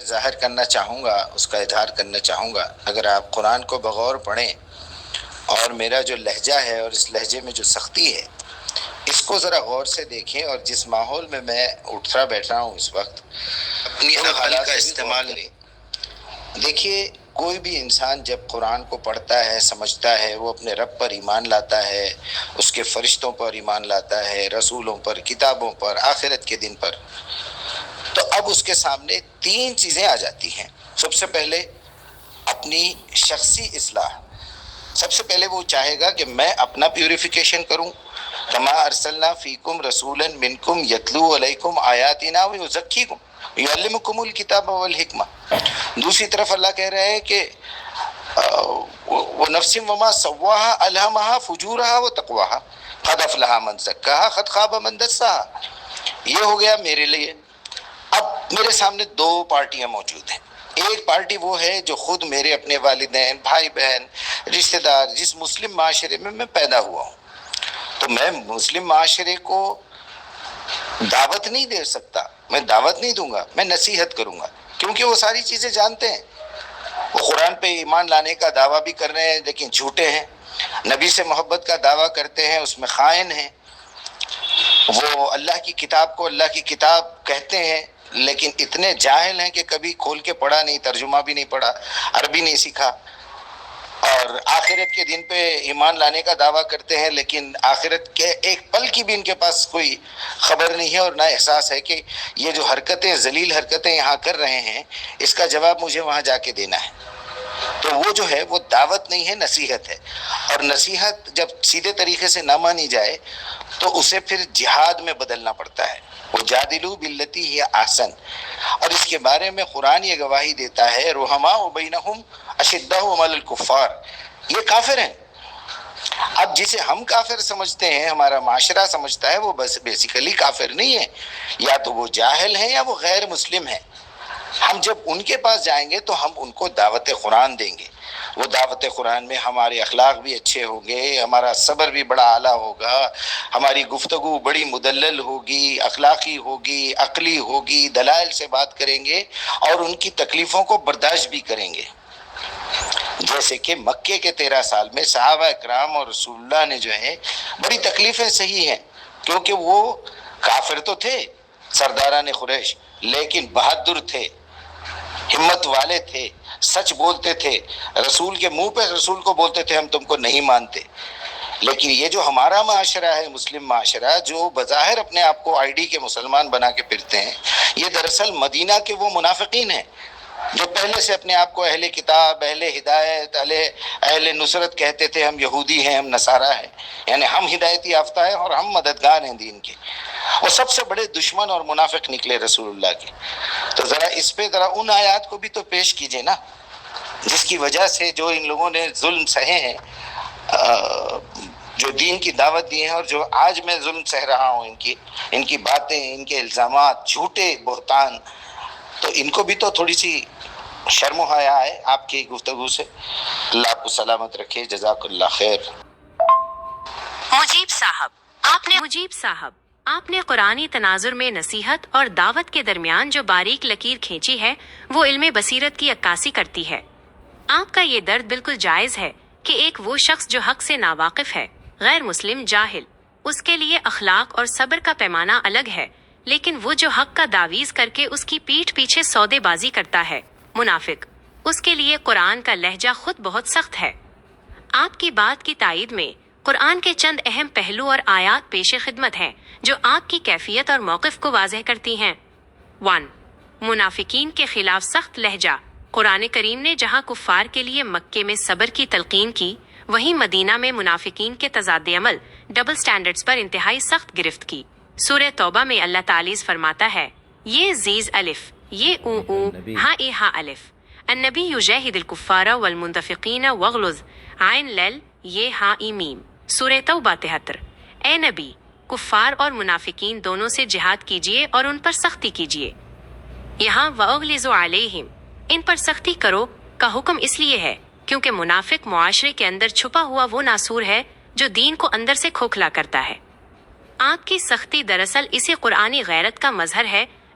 ظاہر کرنا چاہوں گا، اس کا اظہار کرنا چاہوں گا۔ اگر آپ قرآن کو بغور پڑھیں اور میرا جو لہجہ ہے اور اس لہجے میں جو سختی ہے اس کو ذرا غور سے دیکھیں، اور جس ماحول میں میں اٹھا بیٹھ رہا ہوں اس وقت اپنی عقل کا استعمال کریں۔ دیکھیے، کوئی بھی انسان جب قرآن کو پڑھتا ہے، سمجھتا ہے، وہ اپنے رب پر ایمان لاتا ہے، اس کے فرشتوں پر ایمان لاتا ہے، رسولوں پر، کتابوں پر، آخرت کے دن پر، تو اب اس کے سامنے تین چیزیں آ جاتی ہیں۔ سب سے پہلے اپنی شخصی اصلاح۔ سب سے پہلے وہ چاہے گا کہ میں اپنا پیوریفیکیشن کروں، کما ارسلنا فیکم رسولا منکم یتلو علیکم آیاتنا ویزکیکم یعلمکم الکتاب والحکمہ۔ دوسری طرف اللہ کہہ رہے ہیں کہ وَنَفْسٍ وَمَا سَوَّاهَا أَلْهَمَهَا فُجُورَهَا وَتَقْوَاهَا قَدْ أَفْلَحَ مَنْ زَكَّاهَا قَدْ خَابَ مَنْ دَسَّاهَا۔ یہ ہو گیا میرے لیے۔ اب میرے سامنے دو پارٹیاں موجود ہیں۔ ایک پارٹی وہ ہے جو خود میرے اپنے والدین، بھائی بہن، رشتہ دار، جس مسلم معاشرے میں میں پیدا ہوا ہوں، تو میں مسلم معاشرے کو دعوت نہیں دے سکتا، میں دعوت نہیں دوں گا، میں نصیحت کروں گا، کیونکہ وہ ساری چیزیں جانتے ہیں۔ وہ قرآن پہ ایمان لانے کا دعویٰ بھی کر رہے ہیں لیکن جھوٹے ہیں، نبی سے محبت کا دعویٰ کرتے ہیں، اس میں خائن ہیں، وہ اللہ کی کتاب کو اللہ کی کتاب کہتے ہیں لیکن اتنے جاہل ہیں کہ کبھی کھول کے پڑھا نہیں، ترجمہ بھی نہیں پڑھا، عربی نہیں سیکھا، اور آخرت کے دن پہ ایمان لانے کا دعویٰ کرتے ہیں لیکن آخرت کے ایک پل کی بھی ان کے پاس کوئی خبر نہیں ہے اور نہ احساس ہے کہ یہ جو حرکتیں، ذلیل حرکتیں یہاں کر رہے ہیں، اس کا جواب مجھے وہاں جا کے دینا ہے۔ تو وہ جو ہے وہ دعوت نہیں ہے، نصیحت ہے، اور نصیحت جب سیدھے طریقے سے نہ مانی جائے تو اسے پھر جہاد میں بدلنا پڑتا ہے۔ وَجَادِلُوا بِالَّتِي هِيَ أَحْسَنُ، اور اس کے بارے میں قرآن یہ گواہی دیتا ہے، رُحَمَاءُ بَيْنَهُمْ أَشِدَّاءُ عَلَى الْكُفَّارِ، یہ کافر ہیں۔ اب جسے ہم کافر سمجھتے ہیں، ہمارا معاشرہ سمجھتا ہے، وہ بس بیسیکلی کافر نہیں ہے، یا تو وہ جاہل ہیں یا وہ غیر مسلم ہیں۔ ہم جب ان کے پاس جائیں گے تو ہم ان کو دعوت قرآن دیں گے، وہ دعوت قرآن میں ہمارے اخلاق بھی اچھے ہوں گے، ہمارا صبر بھی بڑا اعلیٰ ہوگا، ہماری گفتگو بڑی مدلل ہوگی، اخلاقی ہوگی، عقلی ہوگی، دلائل سے بات کریں گے اور ان کی تکلیفوں کو برداشت بھی کریں گے۔ جیسے کہ مکے کے 13 سال میں صحابہ اکرام اور رسول اللہ نے جو ہے بڑی تکلیفیں سہی ہیں، کیونکہ وہ کافر تو تھے سرداران قریش، لیکن بہادر تھے، ہمت والے تھے، سچ بولتے تھے، رسول کے منہ پہ رسول کو بولتے تھے ہم تم کو نہیں مانتے۔ لیکن یہ جو ہمارا معاشرہ ہے، مسلم معاشرہ، جو بظاہر اپنے آپ کو آئی ڈی کے مسلمان بنا کے پھرتے ہیں، یہ دراصل مدینہ کے وہ منافقین ہیں جو پہلے سے اپنے آپ کو اہل کتاب، اہل ہدایت، اہل نصرت کہتے تھے، ہم یہودی ہیں، ہم نصارہ ہیں، یعنی ہم ہدایت یافتہ ہیں اور ہم مددگار ہیں دین کے۔ وہ سب سے بڑے دشمن اور منافق نکلے رسول اللہ کے۔ تو ذرا اس پہ ذرا ان آیات کو بھی تو پیش کیجئے نا، جس کی وجہ سے جو ان لوگوں نے ظلم سہے ہیں، جو دین کی دعوت دی ہے، اور جو آج میں ظلم سہ رہا ہوں، ان کی باتیں، ان کے الزامات، جھوٹے بہتان، تو ان کو بھی تو تھوڑی سی شرم و حیا ہے آپ کی گفتگو سے۔ اللہ آپ کو سلامت رکھے، جزاک اللہ خیر۔ مجیب صاحب، آپ نے قرآنی تناظر میں نصیحت اور دعوت کے درمیان جو باریک لکیر کھینچی ہے وہ علم بصیرت کی عکاسی کرتی ہے۔ آپ کا یہ درد بالکل جائز ہے کہ ایک وہ شخص جو حق سے ناواقف ہے، غیر مسلم، جاہل، اس کے لیے اخلاق اور صبر کا پیمانہ الگ ہے، لیکن وہ جو حق کا دعویز کر کے اس کی پیٹھ پیچھے سودے بازی کرتا ہے، منافق، اس کے لیے قرآن کا لہجہ خود بہت سخت ہے۔ آپ کی بات کی تائید میں قرآن کے چند اہم پہلو اور آیات پیش خدمت ہیں جو آپ کی کیفیت اور موقف کو واضح کرتی ہیں۔ 1. منافقین کے خلاف سخت لہجہ۔ قرآن کریم نے جہاں کفار کے لیے مکے میں صبر کی تلقین کی، وہیں مدینہ میں منافقین کے تضاد عمل، ڈبل سٹینڈرڈز پر انتہائی سخت گرفت کی۔ سورہ توبہ میں اللہ تعالیٰ فرماتا ہے، یہ زیز الف، یہ او ہا اے ہا الف، النبی یجاہد الکفار والمنافقین وغلظ، عین لیل، یہ ہا ای میم۔ سورہ توبہ 73۔ اے نبی، کفار اور منافقین دونوں سے جہاد کیجیے اور ان پر سختی کیجیے۔ یہاں وَأَغْلِظُ عَلَيْهِمْ، ان پر سختی کرو کا حکم اس لیے ہے کیونکہ منافق معاشرے کے اندر چھپا ہوا وہ ناسور ہے جو دین کو اندر سے کھوکھلا کرتا ہے۔ آپ کی سختی دراصل اسی قرآنی غیرت کا مظہر ہے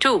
2.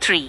3.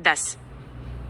10।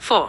4.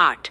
8।